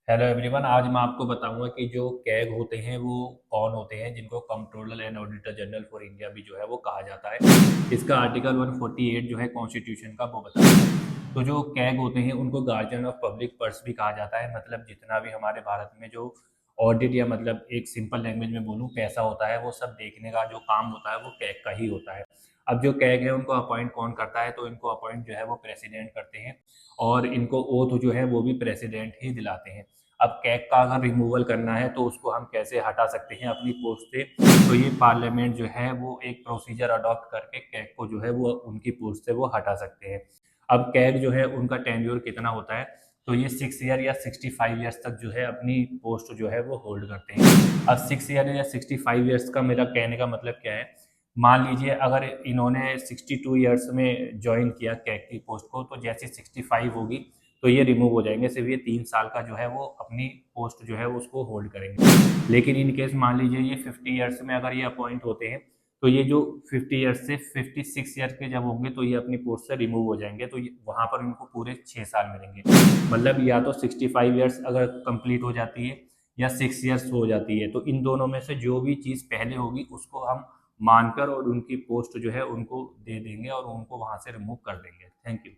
Hello everyone. आज मैं आपको बताऊंगा कि जो कैग होते हैं वो कौन होते हैं, जिनको controller and auditor general for India भी जो है वो कहा जाता है। इसका आर्टिकल 148 जो है कॉन्स्टिट्यूशन का वो बताता है। तो जो कैग होते हैं उनको गार्जियन ऑफ पब्लिक पर्स भी कहा जाता है। मतलब जितना भी हमारे भारत में जो ऑडिट या मतलब एक सिंपल लैंग्वेज में बोलूँ पैसा होता है, वो सब देखने का जो काम होता है वो कैग का ही होता है। अब जो कैग है उनको अपॉइंट कौन करता है, तो इनको अपॉइंट जो है वो प्रेसिडेंट करते हैं और इनको ओथ जो है वो भी प्रेसिडेंट ही दिलाते हैं। अब कैग का अगर रिमूवल करना है तो उसको हम कैसे हटा सकते हैं अपनी पोस्ट से, तो ये पार्लियामेंट जो है वो एक प्रोसीजर अडॉप्ट करके कैग को जो है वो उनकी पोस्ट से वो हटा सकते हैं। अब कैग जो है उनका टेन्योर कितना होता है, तो ये 6 ईयर या 65 ईयर्स तक जो है अपनी पोस्ट जो है वो होल्ड करते हैं। अब 6 ईयर या 65 ईयर्स का मेरा कहने का मतलब क्या है, मान लीजिए अगर इन्होंने 62 ईयर्स में ज्वाइन किया कैग की पोस्ट को, तो जैसे 65 होगी तो ये रिमूव हो जाएंगे। सिर्फ ये 3 साल का जो है वो अपनी पोस्ट जो है वो उसको होल्ड करेंगे। लेकिन इन केस मान लीजिए ये 50 ईयर्स में अगर ये अपॉइंट होते हैं, तो ये जो 50 ईयर्स से 56 ईयर के जब होंगे तो ये अपनी पोस्ट से रिमूव हो जाएंगे। तो वहां पर इनको पूरे 6 साल मिलेंगे। मतलब या तो 65 ईयर्स अगर कंप्लीट हो जाती है या 6 ईयर्स हो जाती है, तो इन दोनों में से जो भी चीज़ पहले होगी उसको हम मानकर और उनकी पोस्ट जो है उनको दे देंगे और उनको वहां से रिमूव कर देंगे। Thank you.